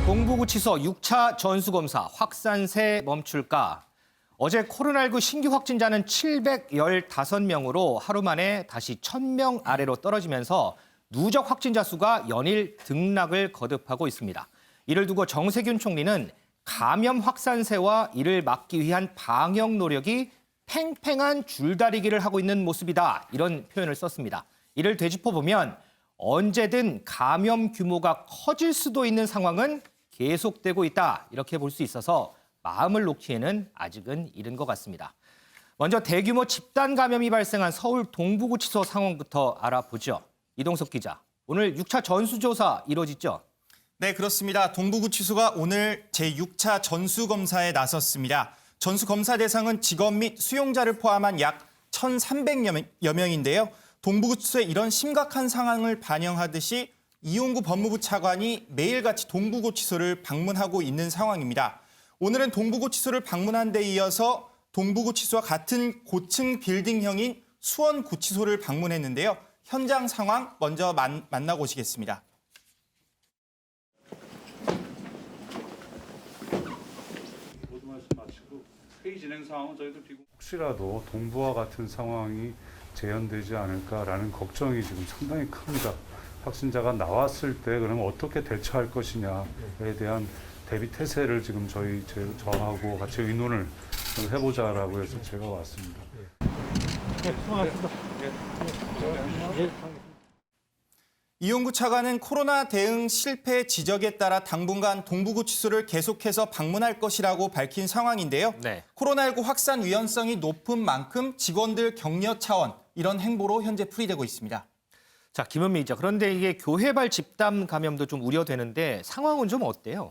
동부구치소 6차 전수검사 확산세 멈출까? 어제 코로나19 신규 확진자는 715명으로 하루 만에 다시 1,000명 아래로 떨어지면서 누적 확진자 수가 연일 등락을 거듭하고 있습니다. 이를 두고 정세균 총리는 감염 확산세와 이를 막기 위한 방역 노력이 팽팽한 줄다리기를 하고 있는 모습이다. 이런 표현을 썼습니다. 이를 되짚어보면 언제든 감염 규모가 커질 수도 있는 상황은 계속되고 있다. 이렇게 볼 수 있어서 마음을 놓기에는 아직은 이른 것 같습니다. 먼저 대규모 집단 감염이 발생한 서울 동부구치소 상황부터 알아보죠. 이동석 기자, 오늘 6차 전수조사 이루어지죠? 네, 그렇습니다. 동부구치소가 오늘 제6차 전수검사에 나섰습니다. 전수검사 대상은 직원 및 수용자를 포함한 약 1,300여 명인데요. 동부구치소의 이런 심각한 상황을 반영하듯이 이용구 법무부 차관이 매일같이 동부구치소를 방문하고 있는 상황입니다. 오늘은 동부구치소를 방문한 데 이어서 동부구치소와 같은 고층 빌딩형인 수원구치소를 방문했는데요. 현장 상황 먼저 만나고 오시겠습니다. 모두 말씀 마치고 회의 진행 상황은 저희도 혹시라도 동부와 같은 상황이 재현되지 않을까라는 걱정이 지금 상당히 큽니다. 확진자가 나왔을 때 그러면 어떻게 대처할 것이냐에 대한 대비 태세를 지금 저하고 같이 의논을 좀 해보자라고 해서 제가 왔습니다. 이용구 차관은 코로나 대응 실패 지적에 따라 당분간 동부구치소를 계속해서 방문할 것이라고 밝힌 상황인데요. 네. 코로나19 확산 위험성이 높은 만큼 직원들 격려 차원 이런 행보로 현재 풀이되고 있습니다. 자, 김은미 기자. 그런데 이게 교회발 집단 감염도 좀 우려되는데 상황은 좀 어때요?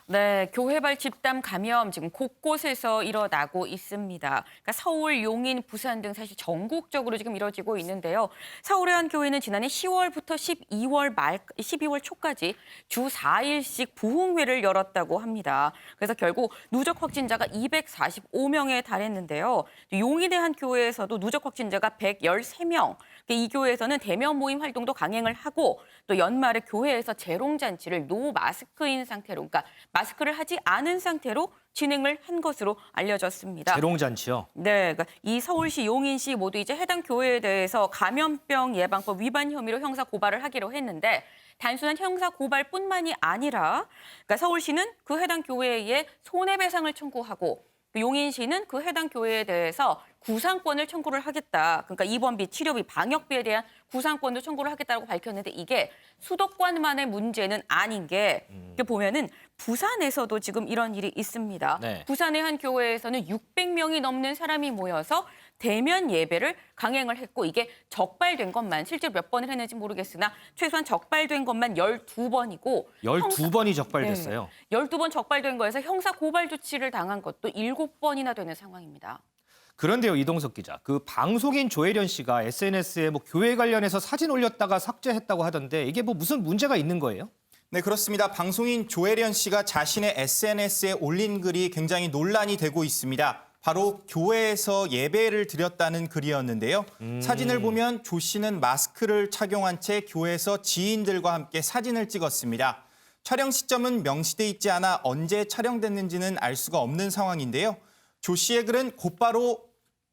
네, 교회발 집단 감염 지금 곳곳에서 일어나고 있습니다. 그러니까 서울, 용인, 부산 등 사실 전국적으로 지금 이뤄지고 있는데요. 서울의 한 교회는 지난해 10월부터 12월 초까지 주 4일씩 부흥회를 열었다고 합니다. 그래서 결국 누적 확진자가 245명에 달했는데요. 용인의 한 교회에서도 누적 확진자가 113명. 이 교회에서는 대면 모임 활동도 강행을 하고 또 연말에 교회에서 재롱잔치를 노 마스크인 상태로, 그러니까 마스크를 하지 않은 상태로 진행을 한 것으로 알려졌습니다. 재롱잔치요? 네, 그러니까 이 서울시, 용인시 모두 이제 해당 교회에 대해서 감염병 예방법 위반 혐의로 형사 고발을 하기로 했는데 단순한 형사 고발뿐만이 아니라 그러니까 서울시는 그 해당 교회에 손해배상을 청구하고 용인시는 그 해당 교회에 대해서 구상권을 청구를 하겠다. 그러니까 입원비, 치료비, 방역비에 대한 구상권도 청구를 하겠다고 밝혔는데 이게 수도권만의 문제는 아닌 게 보면은 부산에서도 지금 이런 일이 있습니다. 네. 부산의 한 교회에서는 600명이 넘는 사람이 모여서 대면 예배를 강행을 했고 이게 적발된 것만 실제로 몇 번을 했는지 모르겠으나 최소한 적발된 것만 12번이고 12번이 적발됐어요. 네, 12번 적발된 거에서 형사 고발 조치를 당한 것도 7번이나 되는 상황입니다. 그런데요, 이동석 기자. 그 방송인 조혜련 씨가 SNS에 교회 관련해서 사진 올렸다가 삭제했다고 하던데 이게 무슨 문제가 있는 거예요? 네, 그렇습니다. 방송인 조혜련 씨가 자신의 SNS에 올린 글이 굉장히 논란이 되고 있습니다. 바로 교회에서 예배를 드렸다는 글이었는데요. 사진을 보면 조 씨는 마스크를 착용한 채 교회에서 지인들과 함께 사진을 찍었습니다. 촬영 시점은 명시돼 있지 않아 언제 촬영됐는지는 알 수가 없는 상황인데요. 조 씨의 글은 곧바로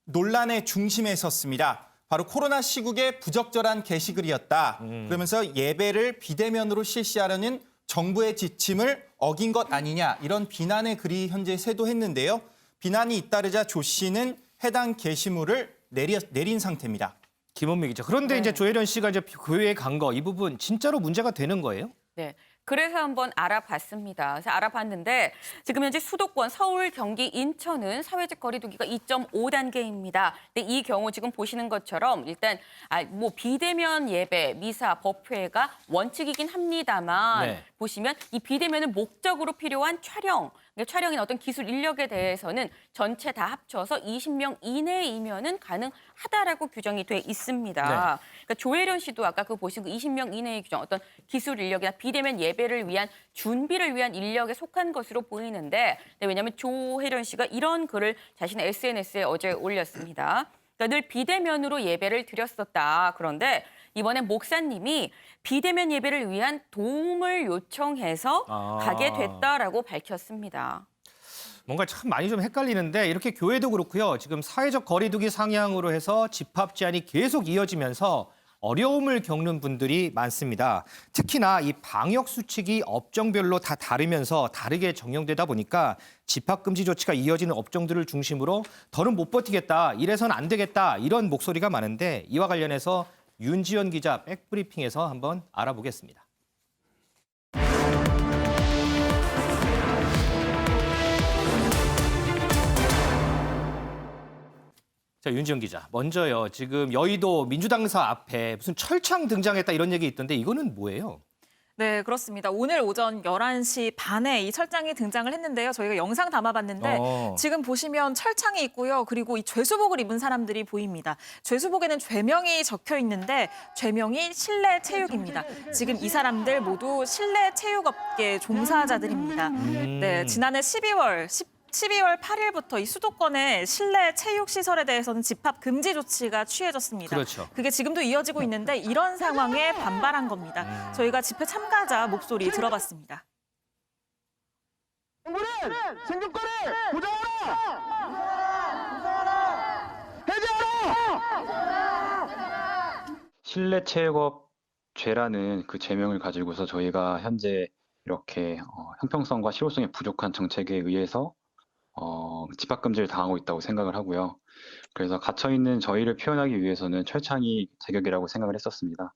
논란의 중심에 섰습니다. 바로 코로나 시국에 부적절한 게시글이었다. 그러면서 예배를 비대면으로 실시하려는 정부의 지침을 어긴 것 아니냐 이런 비난의 글이 현재 쇄도했는데요. 비난이 잇따르자 조 씨는 해당 게시물을 내린 상태입니다. 김원미 기자. 그런데 네. 이제 조혜련 씨가 이제 교회에 간 거 이 부분 진짜로 문제가 되는 거예요? 네. 그래서 한번 알아봤습니다. 그래서 알아봤는데 지금 현재 수도권 서울, 경기, 인천은 사회적 거리 두기가 2.5단계입니다. 근데 이 경우 지금 보시는 것처럼 일단 비대면 예배, 미사, 법회가 원칙이긴 합니다만 네. 보시면 이 비대면은 목적으로 필요한 촬영인 어떤 기술 인력에 대해서는 전체 다 합쳐서 20명 이내이면은 가능하다라고 규정이 돼 있습니다. 네. 그러니까 조혜련 씨도 아까 보신 그 20명 이내의 규정, 어떤 기술 인력이나 비대면 예배를 위한 준비를 위한 인력에 속한 것으로 보이는데, 왜냐하면 조혜련 씨가 이런 글을 자신의 SNS에 어제 올렸습니다. 그러니까 늘 비대면으로 예배를 드렸었다. 그런데 이번엔 목사님이 비대면 예배를 위한 도움을 요청해서 가게 됐다라고 밝혔습니다. 뭔가 참 많이 좀 헷갈리는데 이렇게 교회도 그렇고요. 지금 사회적 거리두기 상향으로 해서 집합 제한이 계속 이어지면서 어려움을 겪는 분들이 많습니다. 특히나 이 방역 수칙이 업종별로 다 다르면서 다르게 적용되다 보니까 집합 금지 조치가 이어지는 업종들을 중심으로 더는 못 버티겠다, 이래서는 안 되겠다 이런 목소리가 많은데 이와 관련해서 윤지연 기자 백브리핑에서 한번 알아보겠습니다. 자, 윤지연 기자. 먼저요. 지금 여의도 민주당사 앞에 무슨 철창 등장했다 이런 얘기 있던데 이거는 뭐예요? 네, 그렇습니다. 오늘 오전 11시 반에 이 철장이 등장을 했는데요. 저희가 영상 담아봤는데 지금 보시면 철창이 있고요. 그리고 이 죄수복을 입은 사람들이 보입니다. 죄수복에는 죄명이 적혀 있는데 죄명이 실내 체육입니다. 지금 이 사람들 모두 실내 체육업계 종사자들입니다. 네, 지난해 12월 8일부터 이 수도권의 실내 체육시설에 대해서는 집합 금지 조치가 취해졌습니다. 그렇죠. 그게 지금도 이어지고 있는데 이런 상황에 반발한 겁니다. 저희가 집회 참가자 목소리 들어봤습니다. 정부는 생존권을 보장하라! 해제하라! 실내 체육업 죄라는 그 죄명을 가지고서 저희가 현재 이렇게 형평성과 실효성이 부족한 정책에 의해서 집합 금지를 당하고 있다고 생각을 하고요. 그래서 갇혀 있는 저희를 표현하기 위해서는 철창이 제격이라고 생각을 했었습니다.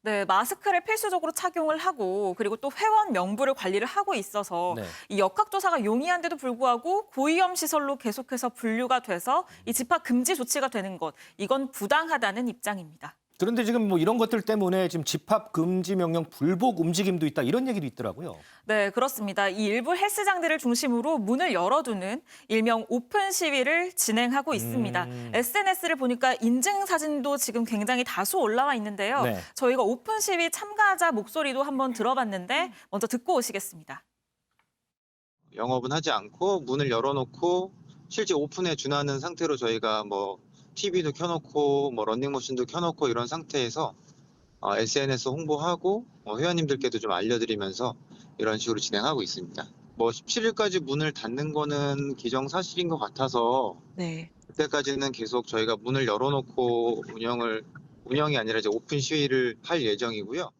네, 마스크를 필수적으로 착용을 하고 그리고 또 회원 명부를 관리를 하고 있어서 네. 이 역학조사가 용이한데도 불구하고 고위험 시설로 계속해서 분류가 돼서 이 집합 금지 조치가 되는 것, 이건 부당하다는 입장입니다. 그런데 지금 뭐 이런 것들 때문에 지금 집합 금지 명령 불복 움직임도 있다 이런 얘기도 있더라고요. 네, 그렇습니다. 이 일부 헬스장들을 중심으로 문을 열어두는 일명 오픈 시위를 진행하고 있습니다. SNS를 보니까 인증 사진도 지금 굉장히 다수 올라와 있는데요. 네. 저희가 오픈 시위 참가자 목소리도 한번 들어봤는데 먼저 듣고 오시겠습니다. 영업은 하지 않고 문을 열어놓고 실제 오픈에 준하는 상태로 저희가 뭐 TV도 켜놓고 뭐 런닝머신도 켜놓고 이런 상태에서 SNS 홍보하고 회원님들께도 좀 알려드리면서 이런 식으로 진행하고 있습니다. 뭐 17일까지 문을 닫는 거는 기정사실인 것 같아서 네. 그때까지는 계속 저희가 문을 열어놓고 운영이 아니라 이제 오픈 시위를 할 예정이고요.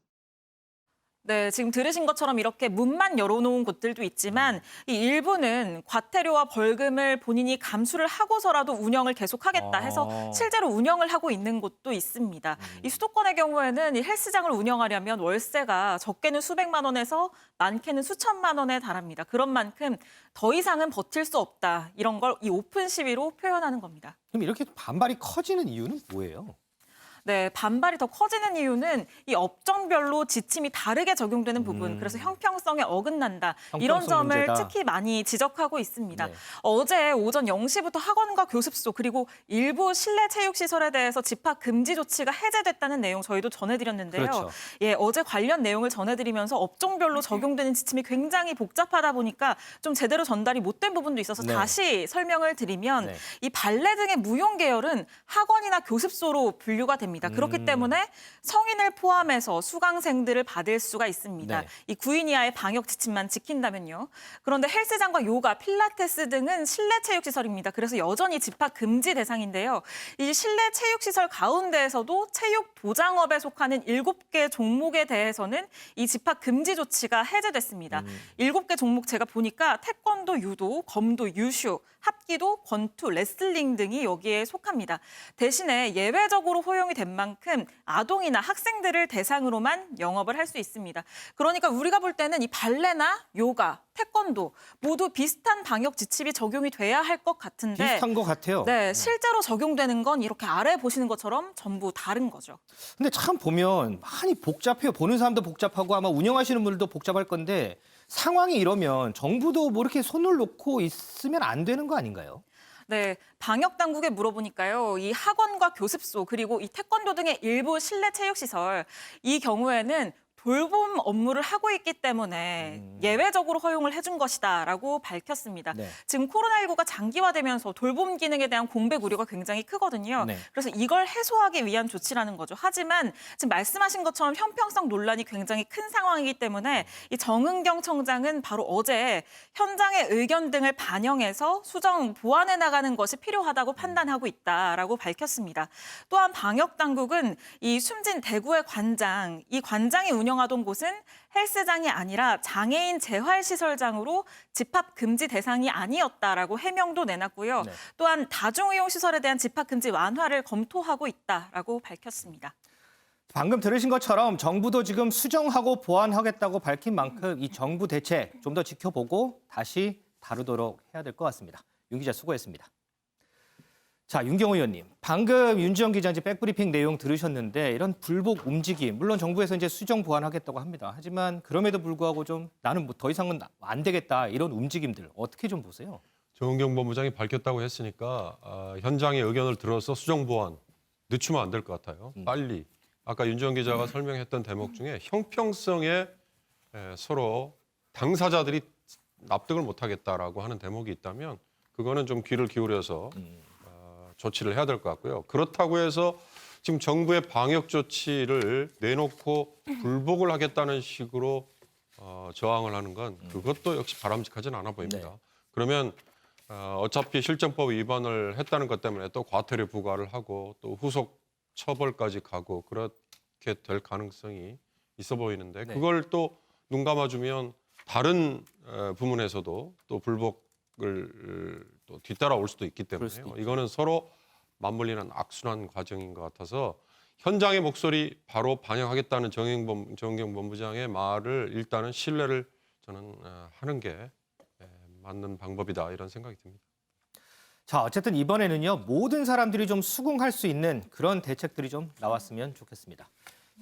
네, 지금 들으신 것처럼 이렇게 문만 열어놓은 곳들도 있지만 이 일부는 과태료와 벌금을 본인이 감수를 하고서라도 운영을 계속하겠다 해서 실제로 운영을 하고 있는 곳도 있습니다. 이 수도권의 경우에는 이 헬스장을 운영하려면 월세가 적게는 수백만 원에서 많게는 수천만 원에 달합니다. 그런 만큼 더 이상은 버틸 수 없다. 이런 걸 이 오픈 시위로 표현하는 겁니다. 그럼 이렇게 반발이 커지는 이유는 뭐예요? 네, 반발이 더 커지는 이유는 이 업종별로 지침이 다르게 적용되는 부분, 그래서 형평성에 어긋난다. 이런 형평성 점을 문제다. 특히 많이 지적하고 있습니다. 네. 어제 오전 0시부터 학원과 교습소 그리고 일부 실내 체육시설에 대해서 집합 금지 조치가 해제됐다는 내용 저희도 전해드렸는데요. 그렇죠. 예, 어제 관련 내용을 전해드리면서 업종별로 적용되는 지침이 굉장히 복잡하다 보니까 좀 제대로 전달이 못된 부분도 있어서 네. 다시 설명을 드리면 네. 이 발레 등의 무용 계열은 학원이나 교습소로 분류가 됩니다. 그렇기 때문에 성인을 포함해서 수강생들을 받을 수가 있습니다. 네. 이 9인 이하의 방역 지침만 지킨다면요. 그런데 헬스장과 요가, 필라테스 등은 실내 체육시설입니다. 그래서 여전히 집합 금지 대상인데요. 이 실내 체육시설 가운데에서도 체육 도장업에 속하는 7개 종목에 대해서는 이 집합 금지 조치가 해제됐습니다. 7개 종목 제가 보니까 태권도, 유도, 검도, 유슈, 합기도, 권투, 레슬링 등이 여기에 속합니다. 대신에 예외적으로 허용이 된 만큼 아동이나 학생들을 대상으로만 영업을 할 수 있습니다. 그러니까 우리가 볼 때는 이 발레나 요가, 태권도 모두 비슷한 방역 지침이 적용이 돼야 할 것 같은데 비슷한 것 같아요. 네, 실제로 적용되는 건 이렇게 아래 보시는 것처럼 전부 다른 거죠. 근데 참 보면 많이 복잡해요. 보는 사람도 복잡하고 아마 운영하시는 분들도 복잡할 건데 상황이 이러면 정부도 뭐 이렇게 손을 놓고 있으면 안 되는 거 아닌가요? 네, 방역 당국에 물어보니까요. 이 학원과 교습소 그리고 이 태권도 등의 일부 실내 체육시설 이 경우에는 돌봄 업무를 하고 있기 때문에 예외적으로 허용을 해준 것이다라고 밝혔습니다. 네. 지금 코로나19가 장기화되면서 돌봄 기능에 대한 공백 우려가 굉장히 크거든요. 네. 그래서 이걸 해소하기 위한 조치라는 거죠. 하지만 지금 말씀하신 것처럼 형평성 논란이 굉장히 큰 상황이기 때문에 이 정은경 청장은 바로 어제 현장의 의견 등을 반영해서 수정 보완해 나가는 것이 필요하다고 판단하고 있다라고 밝혔습니다. 또한 방역 당국은 이 숨진 대구의 관장, 이 관장이 운영하던 곳은 헬스장이 아니라 장애인 재활시설장으로 집합 금지 대상이 아니었다라고 해명도 내놨고요. 네. 또한 다중이용 시설에 대한 집합 금지 완화를 검토하고 있다라고 밝혔습니다. 방금 들으신 것처럼 정부도 지금 수정하고 보완하겠다고 밝힌 만큼 이 정부 대책 좀 더 지켜보고 다시 다루도록 해야 될 것 같습니다. 윤 기자 수고했습니다. 자, 윤경호 의원님, 방금 윤지영 기자 이제 백브리핑 내용 들으셨는데 이런 불복 움직임, 물론 정부에서 이제 수정 보완하겠다고 합니다. 하지만 그럼에도 불구하고 좀 나는 뭐 더 이상은 안 되겠다 이런 움직임들 어떻게 좀 보세요? 정은경 본부장이 밝혔다고 했으니까 현장의 의견을 들어서 수정 보완 늦추면 안 될 것 같아요. 빨리. 아까 윤지영 기자가 설명했던 대목 중에 형평성에 서로 당사자들이 납득을 못하겠다라고 하는 대목이 있다면 그거는 좀 귀를 기울여서 조치를 해야 될 것 같고요. 그렇다고 해서 지금 정부의 방역 조치를 내놓고 불복을 하겠다는 식으로 저항을 하는 건 그것도 역시 바람직하지는 않아 보입니다. 네. 그러면 어차피 실정법 위반을 했다는 것 때문에 또 과태료 부과를 하고 또 후속 처벌까지 가고 그렇게 될 가능성이 있어 보이는데 네. 그걸 또 눈 감아주면 다른 부문에서도 또 불복을 또 뒤따라올 수도 있기 그럴 수도 때문에요. 있죠. 이거는 서로 맞물리는 악순환 과정인 것 같아서 현장의 목소리 바로 반영하겠다는 정은경 본부장의 말을 일단은 신뢰를 저는 하는 게 맞는 방법이다 이런 생각이 듭니다. 자, 어쨌든 이번에는요, 모든 사람들이 좀 수긍할 수 있는 그런 대책들이 좀 나왔으면 좋겠습니다.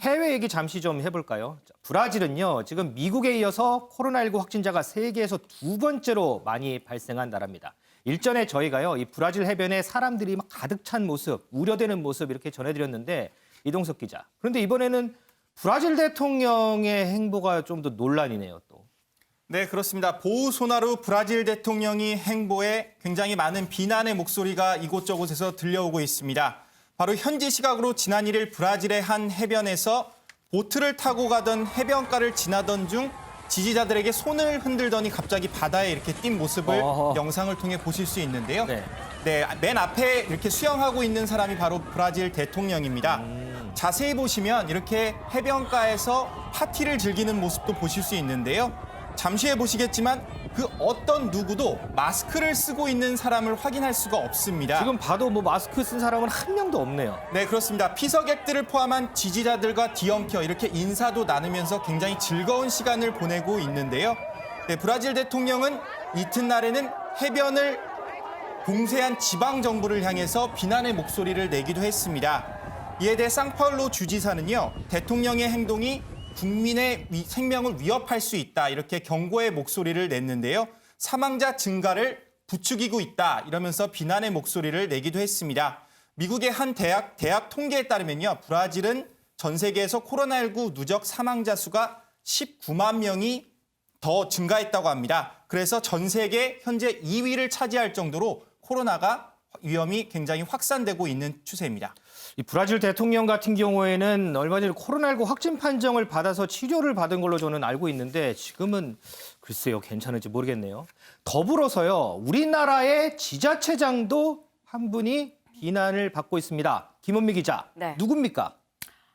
해외 얘기 잠시 좀 해볼까요? 자, 브라질은요, 지금 미국에 이어서 코로나19 확진자가 세계에서 두 번째로 많이 발생한 나라입니다. 일전에 저희가요, 이 브라질 해변에 사람들이 막 가득 찬 모습, 우려되는 모습 이렇게 전해드렸는데, 이동석 기자. 그런데 이번에는 브라질 대통령의 행보가 좀 더 논란이네요, 또. 네, 그렇습니다. 보우소나루 브라질 대통령이 행보에 굉장히 많은 비난의 목소리가 이곳저곳에서 들려오고 있습니다. 바로 현지 시각으로 지난 1일 브라질의 한 해변에서 보트를 타고 가던 해변가를 지나던 중 지지자들에게 손을 흔들더니 갑자기 바다에 이렇게 뛴 모습을 영상을 통해 보실 수 있는데요. 네, 맨 앞에 이렇게 수영하고 있는 사람이 바로 브라질 대통령입니다. 자세히 보시면 이렇게 해변가에서 파티를 즐기는 모습도 보실 수 있는데요. 잠시 후에 보시겠지만 그 어떤 누구도 마스크를 쓰고 있는 사람을 확인할 수가 없습니다. 지금 봐도 뭐 마스크 쓴 사람은 한 명도 없네요. 네, 그렇습니다. 피서객들을 포함한 지지자들과 뒤엉켜 이렇게 인사도 나누면서 굉장히 즐거운 시간을 보내고 있는데요. 네, 브라질 대통령은 이튿날에는 해변을 봉쇄한 지방 정부를 향해서 비난의 목소리를 내기도 했습니다. 이에 대해 상파울로 주지사는요, 대통령의 행동이 국민의 생명을 위협할 수 있다 이렇게 경고의 목소리를 냈는데요. 사망자 증가를 부추기고 있다 이러면서 비난의 목소리를 내기도 했습니다. 미국의 한 대학 통계에 따르면요. 브라질은 전 세계에서 코로나19 누적 사망자 수가 19만 명이 더 증가했다고 합니다. 그래서 전 세계 현재 2위를 차지할 정도로 코로나가 위험이 굉장히 확산되고 있는 추세입니다. 이 브라질 대통령 같은 경우에는 얼마 전에 코로나19 확진 판정을 받아서 치료를 받은 걸로 저는 알고 있는데 지금은 글쎄요, 괜찮은지 모르겠네요. 더불어서요, 우리나라의 지자체장도 한 분이 비난을 받고 있습니다. 김원미 기자, 네. 누굽니까?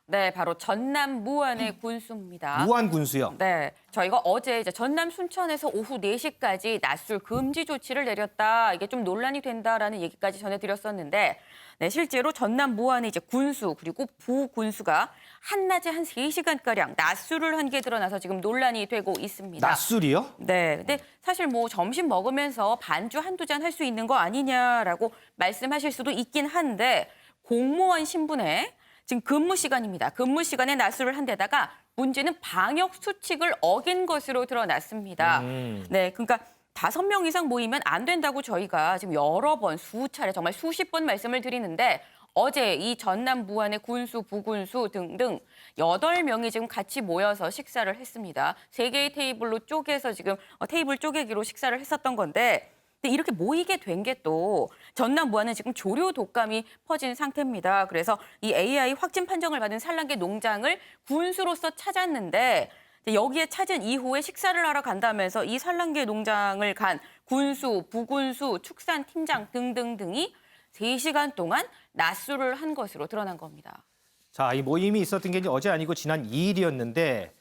네, 바로 전남 무안의 군수입니다. 무안 군수요. 네, 저희가 어제 이제 전남 순천에서 오후 4시까지 낮술 금지 조치를 내렸다. 이게 좀 논란이 된다라는 얘기까지 전해드렸었는데, 네, 실제로 전남 무안의 이제 군수 그리고 부군수가 한낮에 한 3시간가량 낮술을 한 게 드러나서 지금 논란이 되고 있습니다. 낮술이요? 네, 근데 사실 뭐 점심 먹으면서 반주 한두 잔 할 수 있는 거 아니냐라고 말씀하실 수도 있긴 한데 공무원 신분에 지금 근무 시간입니다. 근무 시간에 낮술을 한 데다가 문제는 방역 수칙을 어긴 것으로 드러났습니다. 네, 그러니까 5명 이상 모이면 안 된다고 저희가 지금 여러 번 수차례 정말 수십 번 말씀을 드리는데 어제 이 전남 무안의 군수, 부군수 등등 8명이 지금 같이 모여서 식사를 했습니다. 3개의 테이블로 쪼개서 지금 테이블 쪼개기로 식사를 했었던 건데 근데 이렇게 모이게 된 게 또 전남 무안은 지금 조류 독감이 퍼진 상태입니다. 그래서 이 AI 확진 판정을 받은 산란계 농장을 군수로서 찾았는데 여기에 찾은 이후에 식사를 하러 간다면서 이 산란계 농장을 간 군수, 부군수, 축산팀장 등등등이 3시간 동안 낮술을 한 것으로 드러난 겁니다. 자, 이 모임이 있었던 게 이제 어제 아니고 지난 2일이었는데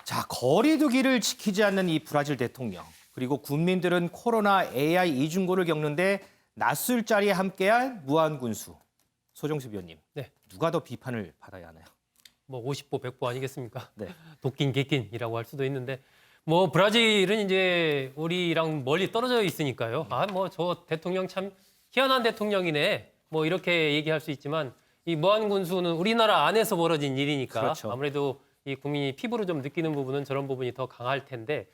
자, 거리 두기를 지키지 않는 이 브라질 대통령 그리고 국민들은 코로나 AI 이중고를 겪는데 낮술 자리에 함께한 무안 군수. 소정수 위원님. 네. 누가 더 비판을 받아야 하나요? 뭐 50보 100보 아니겠습니까? 네. 도끼인 개낀이라고 할 수도 있는데 뭐 브라질은 이제 우리랑 멀리 떨어져 있으니까요. 아, 뭐 저 대통령 참 희한한 대통령이네. 뭐 이렇게 얘기할 수 있지만 이 무안 군수는 우리나라 안에서 벌어진 일이니까 그렇죠. 아무래도 이 국민이 피부로 좀 느끼는 부분은 저런 부분이 더 강할 텐데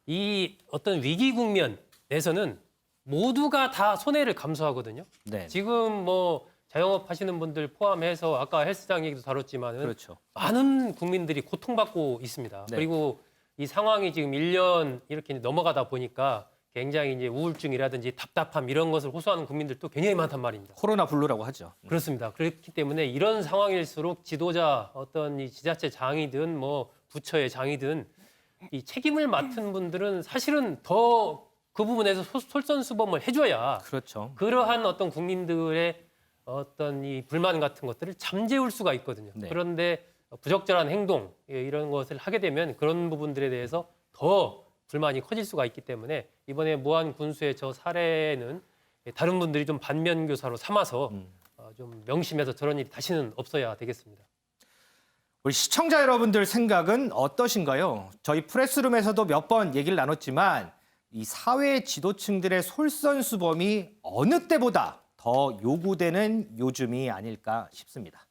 이 어떤 위기 국면에서는 모두가 다 손해를 감수하거든요. 네. 지금 뭐 자영업 하시는 분들 포함해서 아까 헬스장 얘기도 다뤘지만은 그렇죠. 많은 국민들이 고통받고 있습니다. 네. 그리고 이 상황이 지금 1년 이렇게 넘어가다 보니까 굉장히 이제 우울증이라든지 답답함 이런 것을 호소하는 국민들도 굉장히 많단 말입니다. 코로나 블루라고 하죠. 그렇습니다. 그렇기 때문에 이런 상황일수록 지도자 어떤 이 지자체 장이든 뭐 부처의 장이든 이 책임을 맡은 분들은 사실은 더 그 부분에서 솔선수범을 해줘야 그렇죠. 그러한 어떤 국민들의 어떤 이 불만 같은 것들을 잠재울 수가 있거든요. 네. 그런데 부적절한 행동 이런 것을 하게 되면 그런 부분들에 대해서 더 불만이 커질 수가 있기 때문에 이번에 무안 군수의 저 사례는 다른 분들이 좀 반면교사로 삼아서 좀 명심해서 저런 일이 다시는 없어야 되겠습니다. 우리 시청자 여러분들 생각은 어떠신가요? 저희 프레스룸에서도 몇 번 얘기를 나눴지만 이 사회 지도층들의 솔선수범이 어느 때보다 더 요구되는 요즘이 아닐까 싶습니다.